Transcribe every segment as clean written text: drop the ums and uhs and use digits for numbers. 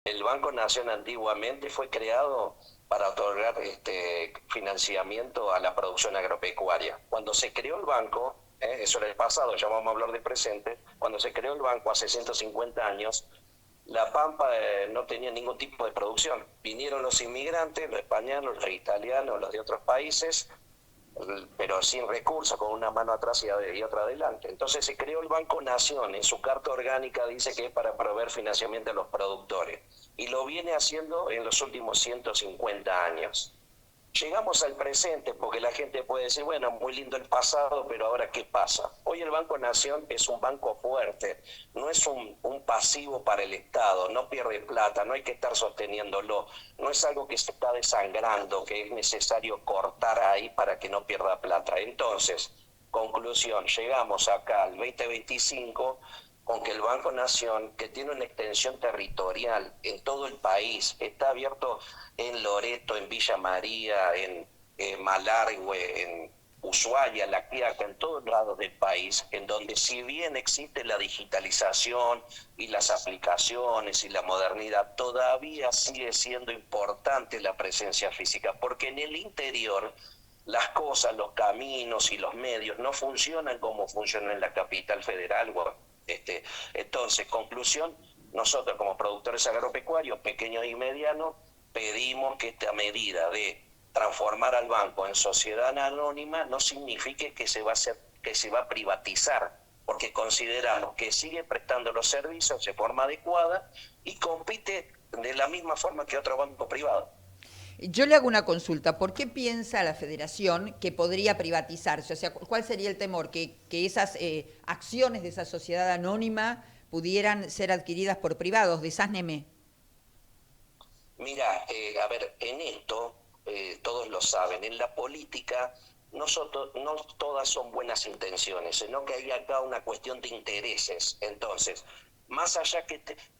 El Banco Nación antiguamente fue creado para otorgar financiamiento a la producción agropecuaria. Cuando se creó el banco, eso era el pasado, ya vamos a hablar del presente, cuando se creó el banco hace 150 años, La Pampa no tenía ningún tipo de producción. Vinieron los inmigrantes, los españoles, los italianos, los de otros países, pero sin recursos, con una mano atrás y otra adelante. Entonces se creó el Banco Nación, en su carta orgánica dice que es para proveer financiamiento a los productores, y lo viene haciendo en los últimos 150 años. Llegamos al presente porque la gente puede decir, bueno, muy lindo el pasado, pero ahora ¿qué pasa? Hoy el Banco Nación es un banco fuerte, no es un pasivo para el Estado, no pierde plata, no hay que estar sosteniéndolo, no es algo que se está desangrando, que es necesario cortar ahí para que no pierda plata. Entonces, conclusión, llegamos acá al 2025 con que el Banco Nación, que tiene una extensión territorial en todo el país, está abierto en Loreto, en Villa María, en Malargüe, en Ushuaia, La Quiaca, en todos lados del país, en donde si bien existe la digitalización y las aplicaciones y la modernidad, todavía sigue siendo importante la presencia física, porque en el interior las cosas, los caminos y los medios no funcionan como funcionan en la capital federal. Entonces, conclusión, nosotros como productores agropecuarios, pequeños y medianos, pedimos que esta medida de transformar al banco en sociedad anónima no signifique que se va a hacer, que se va a privatizar, porque consideramos que sigue prestando los servicios de forma adecuada y compite de la misma forma que otro banco privado. Yo le hago una consulta. ¿Por qué piensa la Federación que podría privatizarse? O sea, ¿cuál sería el temor? Que esas acciones de esa sociedad anónima pudieran ser adquiridas por privados. Desásneme. Mira, a ver, en esto, todos lo saben, en la política nosotros, no todas son buenas intenciones, sino que hay acá una cuestión de intereses. Entonces, más allá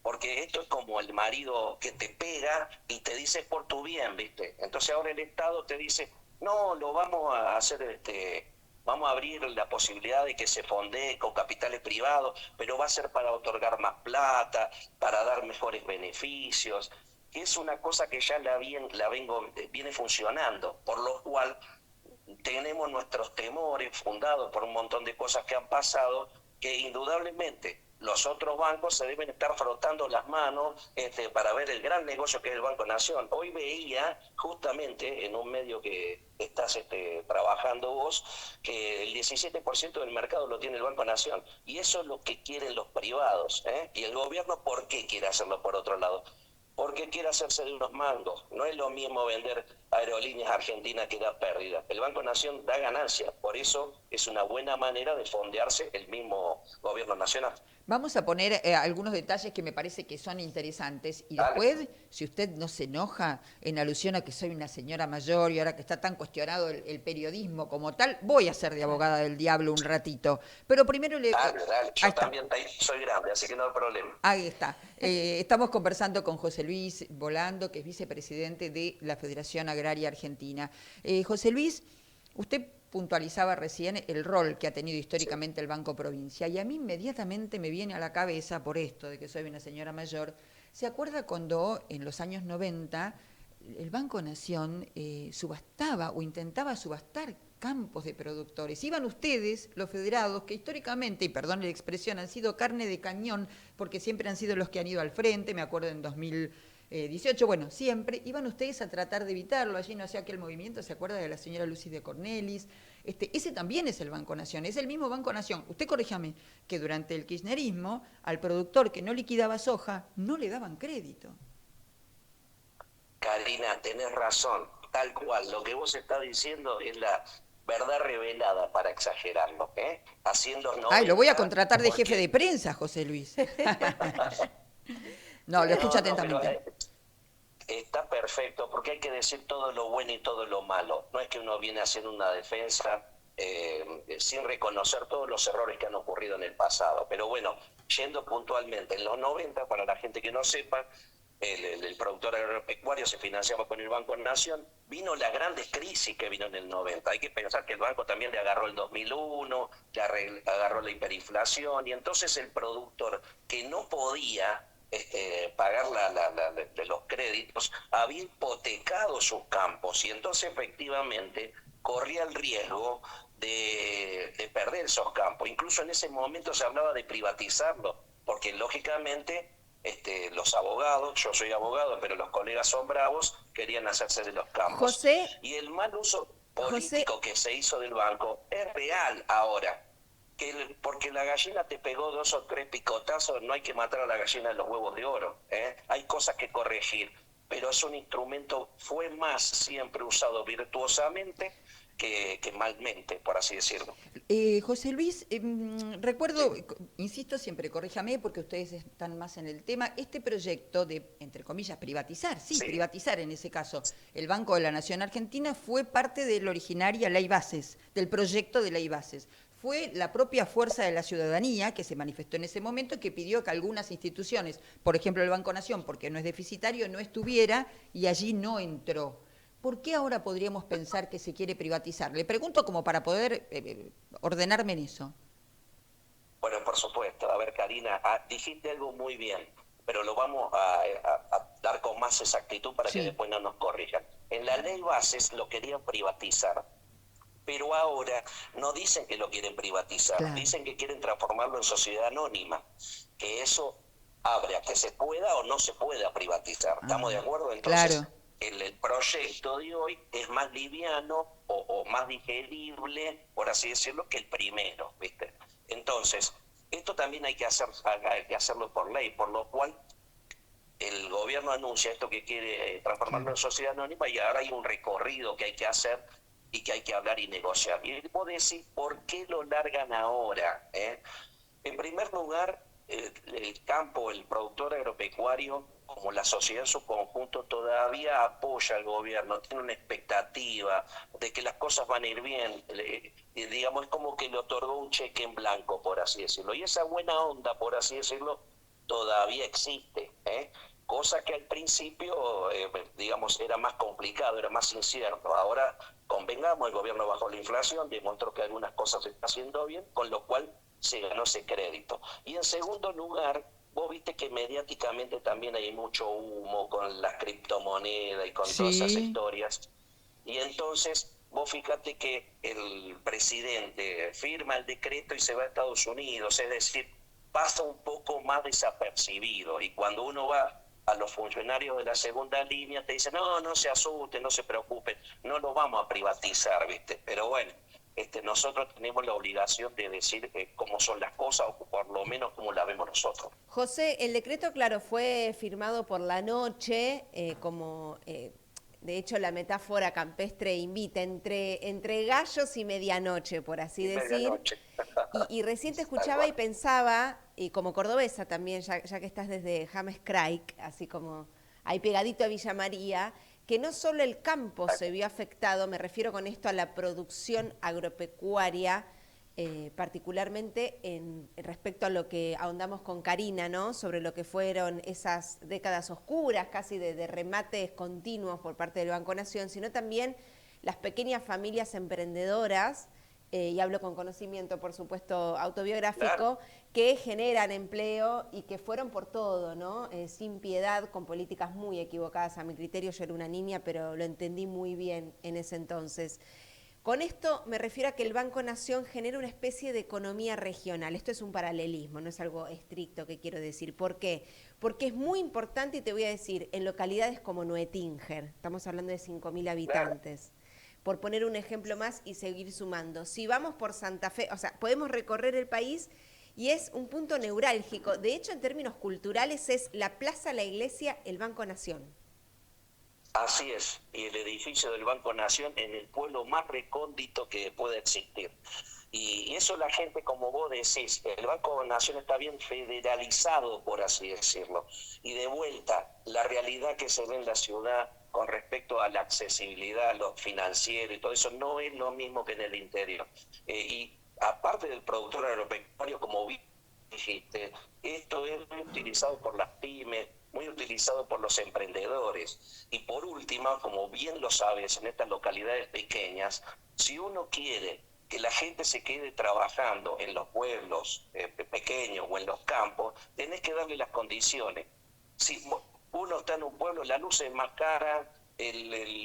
porque esto es como el marido que te pega y te dice por tu bien, ¿viste? Entonces ahora el Estado te dice, no, lo vamos a hacer, vamos a abrir la posibilidad de que se fondee con capitales privados, pero va a ser para otorgar más plata, para dar mejores beneficios, que es una cosa que ya viene funcionando, por lo cual tenemos nuestros temores fundados por un montón de cosas que han pasado, que indudablemente los otros bancos se deben estar frotando las manos para ver el gran negocio que es el Banco Nación. Hoy veía justamente en un medio que estás trabajando vos, que el 17% del mercado lo tiene el Banco Nación. Y eso es lo que quieren los privados. Y el gobierno, ¿por qué quiere hacerlo por otro lado? Porque quiere hacerse de unos mangos. No es lo mismo vender aerolíneas argentinas que da pérdida. El Banco Nación da ganancia, por eso es una buena manera de fondearse el mismo gobierno nacional. Vamos a poner algunos detalles que me parece que son interesantes y Dale. después, si usted no se enoja en alusión a que soy una señora mayor y ahora que está tan cuestionado el periodismo como tal, voy a ser de abogada del diablo un ratito. Pero primero le... Dale, dale. ahí Yo está. también soy grande, así que no hay problema. Ahí está. Estamos conversando con José Luis Volando, que es vicepresidente de la Federación Agraria Argentina. José Luis, usted puntualizaba recién el rol que ha tenido Sí. históricamente el Banco Provincia, y a mí inmediatamente me viene a la cabeza, por esto de que soy una señora mayor, ¿se acuerda cuando en los años 90 el Banco Nación subastaba o intentaba subastar campos de productores? Iban ustedes, los federados, que históricamente, y perdón la expresión, han sido carne de cañón, porque siempre han sido los que han ido al frente, me acuerdo en 2018, bueno, siempre, iban ustedes a tratar de evitarlo, allí no hacía aquel movimiento, ¿se acuerda de la señora Lucy de Cornelis? Ese también es el Banco Nación, es el mismo Banco Nación. Usted corríjame, que durante el kirchnerismo, al productor que no liquidaba soja, no le daban crédito. Karina, tenés razón, tal cual. Lo que vos estás diciendo es la verdad revelada para exagerarlo, ¿eh? Así en los Ay, lo voy a 90, contratar de jefe de porque... prensa, José Luis. No, lo escucho No, no, pero atentamente. está perfecto, porque hay que decir todo lo bueno y todo lo malo. No es que uno viene haciendo una defensa sin reconocer todos los errores que han ocurrido en el pasado. Pero bueno, yendo puntualmente, en los 90, para la gente que no sepa, el productor agropecuario se financiaba con el Banco Nación. Vino la grande crisis que vino en el 90. Hay que pensar que el banco también le agarró el 2001, agarró la hiperinflación, y entonces el productor que no podía pagar de los créditos, había hipotecado sus campos y entonces efectivamente corría el riesgo de perder esos campos. Incluso en ese momento se hablaba de privatizarlo, porque lógicamente los abogados, yo soy abogado, pero los colegas son bravos, querían hacerse de los campos. José, Y el mal uso José, político que se hizo del banco es real ahora. Porque la gallina te pegó 2 o 3 picotazos, no hay que matar a la gallina de los huevos de oro. Hay cosas que corregir, pero es un instrumento, fue más siempre usado virtuosamente que malmente, por así decirlo. José Luis, recuerdo, Sí, insisto siempre, corríjame porque ustedes están más en el tema, este proyecto de, entre comillas, privatizar, sí, sí, privatizar en ese caso, el Banco de la Nación Argentina fue parte de la originaria Ley Bases, del proyecto de Ley Bases. Fue la propia fuerza de la ciudadanía que se manifestó en ese momento que pidió que algunas instituciones, por ejemplo el Banco Nación, porque no es deficitario, no estuviera y allí no entró. ¿Por qué ahora podríamos pensar que se quiere privatizar? Le pregunto como para poder ordenarme en eso. bueno, por supuesto. A ver, Karina, dijiste algo muy bien, pero lo vamos a dar con más exactitud para que Sí, después no nos corrijan. En la ley bases lo querían privatizar, pero ahora no dicen que lo quieren privatizar, claro. dicen que quieren transformarlo en sociedad anónima, que eso abre a que se pueda o no se pueda privatizar. ¿Estamos de Ah, acuerdo? claro. Entonces, el proyecto de hoy es más liviano o más digerible, por así decirlo, que el primero, ¿viste? Entonces, esto también hay que hacerlo por ley, por lo cual el gobierno anuncia esto que quiere transformarlo Claro. en sociedad anónima y ahora hay un recorrido que hay que hacer y que hay que hablar y negociar. Y vos decís, ¿por qué lo largan ahora? En primer lugar, el campo, el productor agropecuario, como la sociedad en su conjunto, todavía apoya al gobierno, tiene una expectativa de que las cosas van a ir bien. Digamos, es como que le otorgó un cheque en blanco, por así decirlo. Y esa buena onda, por así decirlo, todavía existe, cosa que al principio, digamos, era más complicado, era más incierto. Ahora, convengamos, el gobierno bajó la inflación, demostró que algunas cosas se están haciendo bien, con lo cual se ganó ese crédito. Y en segundo lugar, vos viste que mediáticamente también hay mucho humo con las criptomonedas y con todas esas Sí, historias. Y entonces, vos fíjate que el presidente firma el decreto y se va a Estados Unidos, es decir, pasa un poco más desapercibido. Y cuando uno va a los funcionarios de la segunda línea, te dicen, no, no se asusten, no se preocupen, no lo vamos a privatizar, ¿viste? Pero bueno, nosotros tenemos la obligación de decir cómo son las cosas, o por lo menos cómo las vemos nosotros. José, el decreto, claro, fue firmado por la noche, de hecho la metáfora campestre invita entre gallos y medianoche, por así Y decir. medianoche. Y recién te Tal escuchaba y cual. pensaba, y como cordobesa también, ya que estás desde James Craig, así como ahí pegadito a Villa María, que no solo el campo se vio afectado, me refiero con esto a la producción agropecuaria, particularmente respecto a lo que ahondamos con Karina, ¿no? Sobre lo que fueron esas décadas oscuras, casi de remates continuos por parte del Banco Nación, sino también las pequeñas familias emprendedoras, y hablo con conocimiento, por supuesto, Claro. autobiográfico, que generan empleo y que fueron por todo, ¿no? Sin piedad, con políticas muy equivocadas a mi criterio. Yo era una niña, pero lo entendí muy bien en ese entonces. Con esto me refiero a que el Banco Nación genera una especie de economía regional. Esto es un paralelismo, no es algo estricto que quiero decir. ¿Por qué? Porque es muy importante, y te voy a decir, en localidades como Nuetinger, estamos hablando de 5.000 Claro. habitantes, por poner un ejemplo más y seguir sumando. Si vamos por Santa Fe, o sea, podemos recorrer el país y es un punto neurálgico. De hecho, en términos culturales es la plaza, la iglesia, el Banco Nación. Así es, y el edificio del Banco Nación en el pueblo más recóndito que pueda existir. Y eso la gente, como vos decís, el Banco Nación está bien federalizado, por así decirlo. Y de vuelta, la realidad que se ve en la ciudad con respecto a la accesibilidad, a lo financiero y todo eso, no es lo mismo que en el interior. Y aparte del productor agropecuario, como dijiste, esto es muy utilizado por las pymes, muy utilizado por los emprendedores. Y por último, como bien lo sabes, en estas localidades pequeñas, si uno quiere que la gente se quede trabajando en los pueblos pequeños o en los campos, tenés que darle las condiciones. Si, en un pueblo la luz es más cara,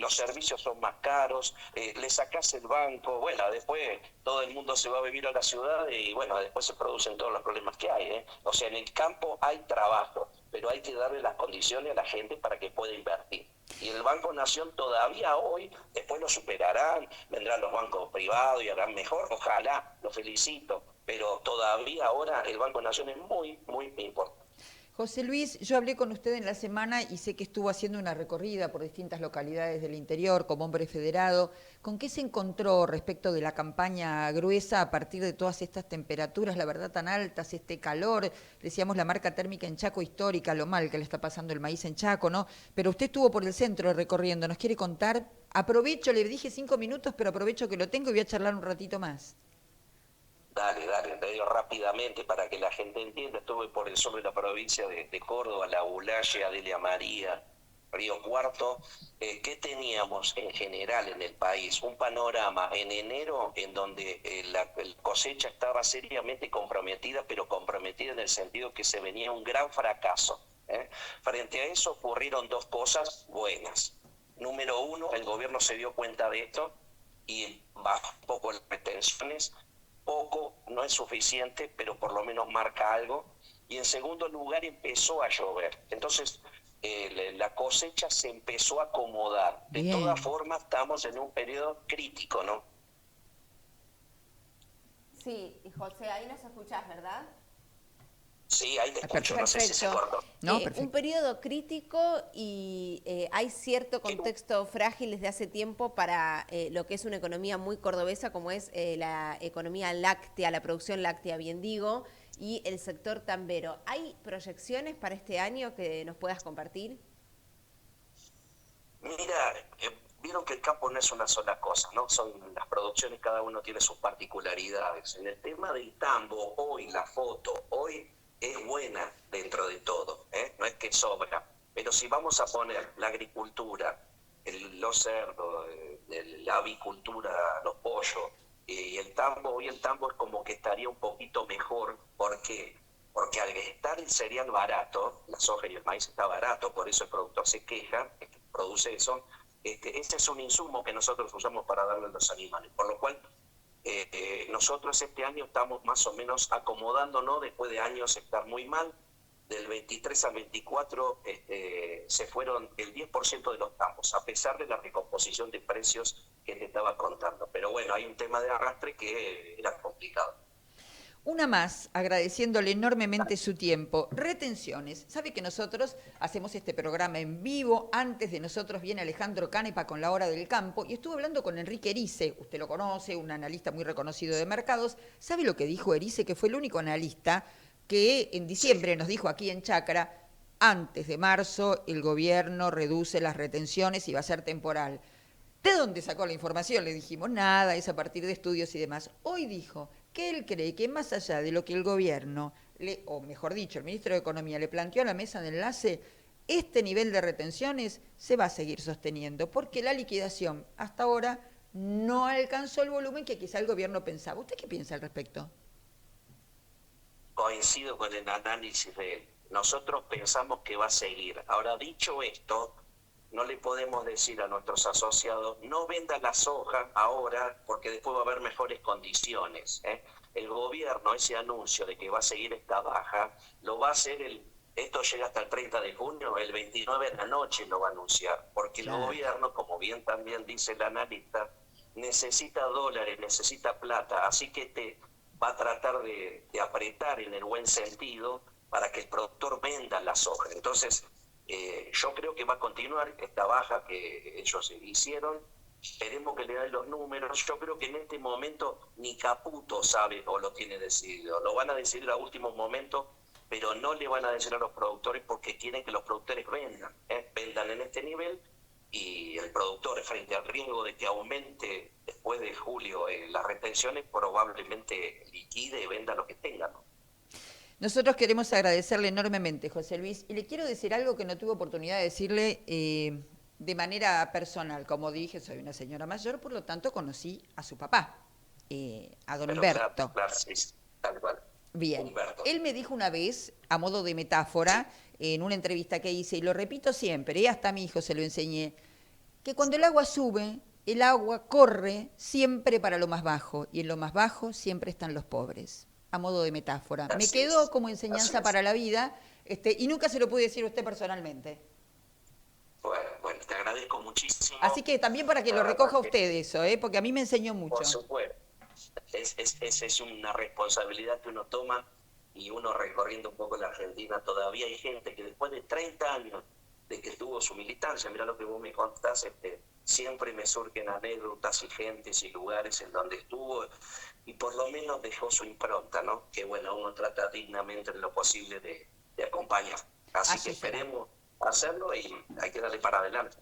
los servicios son más caros, le sacás el banco, bueno, después todo el mundo se va a vivir a la ciudad y bueno, después se producen todos los problemas que hay, ¿eh? O sea, en el campo hay trabajo, pero hay que darle las condiciones a la gente para que pueda invertir. Y el Banco Nación todavía hoy, después lo superarán, vendrán los bancos privados y harán mejor, ojalá, lo felicito, pero todavía ahora el Banco Nación es muy, muy importante. José Luis, yo hablé con usted en la semana y sé que estuvo haciendo una recorrida por distintas localidades del interior como hombre federado. ¿Con qué se encontró respecto de la campaña gruesa a partir de todas estas temperaturas, la verdad, tan altas, este calor? Decíamos la marca térmica en Chaco histórica, lo mal que le está pasando el maíz en Chaco, ¿no? Pero usted estuvo por el centro recorriendo, ¿nos quiere contar? Aprovecho, le dije 5 minutos, pero aprovecho que lo tengo y voy a charlar un ratito más. Dale, te digo rápidamente para que la gente entienda. Estuve por el sur de la provincia de Córdoba, La Bulaye, Adelia María, Río Cuarto. ¿Qué teníamos en general en el país? Un panorama en enero en donde la cosecha estaba seriamente comprometida, pero comprometida en el sentido que se venía un gran fracaso, ¿eh? Frente a eso ocurrieron dos cosas buenas. Número uno, el gobierno se dio cuenta de esto y bajó un poco las retenciones. Poco, no es suficiente, pero por lo menos marca algo. Y en segundo lugar empezó a llover. Entonces la cosecha se empezó a acomodar. De Bien. todas formas estamos en un periodo crítico, ¿no? Sí, y José, ahí nos escuchás, ¿verdad? Sí, ahí te escucho, Perfecto. no sé si se cortó. No, Un perfecto. periodo crítico y hay cierto contexto frágil desde hace tiempo para lo que es una economía muy cordobesa, como es la economía láctea, la producción láctea, bien digo, y el sector tambero. ¿Hay proyecciones para este año que nos puedas compartir? Mira, vieron que el campo no es una sola cosa, ¿no? Son las producciones, cada uno tiene sus particularidades. En el tema del tambo, hoy la foto, hoy es buena dentro de todo, ¿eh? No es que sobra. Pero si vamos a poner la agricultura, los cerdos, la avicultura, los pollos, y el tambo, hoy el tambo es como que estaría un poquito mejor. ¿Por qué? Porque al estar el cereal barato, la soja y el maíz está barato, por eso el productor se queja, produce eso. Ese es un insumo que nosotros usamos para darle a los animales, por lo cual nosotros este año estamos más o menos acomodándonos después de años estar muy mal. Del 23 al 24 se fueron el 10% de los tambos, a pesar de la recomposición de precios que te estaba contando. Pero bueno, hay un tema de arrastre que era complicado. Una más, agradeciéndole enormemente su tiempo. Retenciones. Sabe que nosotros hacemos este programa en vivo. Antes de nosotros viene Alejandro Canepa con La Hora del Campo y estuve hablando con Enrique Erice. Usted lo conoce, un analista muy reconocido de mercados. ¿Sabe lo que dijo Erice? Que fue el único analista que en diciembre nos dijo aquí en Chacra, antes de marzo el gobierno reduce las retenciones y va a ser temporal. ¿De dónde sacó la información? Le dijimos, nada, es a partir de estudios y demás. Hoy dijo que él cree que más allá de lo que el gobierno, o mejor dicho, el ministro de Economía le planteó a la mesa de enlace, este nivel de retenciones se va a seguir sosteniendo, porque la liquidación hasta ahora no alcanzó el volumen que quizá el gobierno pensaba. ¿Usted qué piensa al respecto? Coincido con el análisis de él. Nosotros pensamos que va a seguir. Ahora, dicho esto, no le podemos decir a nuestros asociados, no vendan la soja ahora porque después va a haber mejores condiciones, ¿eh? El gobierno, ese anuncio de que va a seguir esta baja, lo va a hacer esto llega hasta el 30 de junio, el 29 de la noche lo va a anunciar, porque Claro. el gobierno, como bien también dice el analista, necesita dólares, necesita plata, así que va a tratar de apretar en el buen sentido para que el productor venda la soja. Entonces, yo creo que va a continuar esta baja que ellos hicieron. Esperemos que le den los números. Yo creo que en este momento ni Caputo sabe o lo tiene decidido. Lo van a decidir a último momento, pero no le van a decir a los productores porque quieren que los productores vendan. Vendan en este nivel y el productor, frente al riesgo de que aumente después de julio las retenciones, probablemente liquide y venda lo que tenga, ¿no? Nosotros queremos agradecerle enormemente, José Luis, y le quiero decir algo que no tuve oportunidad de decirle de manera personal. Como dije, soy una señora mayor, por lo tanto conocí a su papá, a don Pero Humberto. claro, sí, tal cual. Bien. Humberto. Él me dijo una vez, a modo de metáfora, en una entrevista que hice, y lo repito siempre, hasta a mi hijo se lo enseñé, que cuando el agua sube, el agua corre siempre para lo más bajo, y en lo más bajo siempre están los pobres, a modo de metáfora. Me Así quedó es, como así enseñanza es. para la vida, y nunca se lo pude decir a usted personalmente. Bueno, te agradezco muchísimo. Así que también para que La lo verdad recoja que, usted eso, porque a mí me enseñó por mucho. supuesto, es una responsabilidad que uno toma y uno recorriendo un poco la Argentina, todavía hay gente que después de 30 años de que tuvo su militancia, mira lo que vos me contás, siempre me surgen anécdotas y gentes y lugares en donde estuvo y por lo menos dejó su impronta, ¿no? Que bueno, uno trata dignamente en lo posible de acompañar. Así que Así será. esperemos hacerlo y hay que darle para adelante.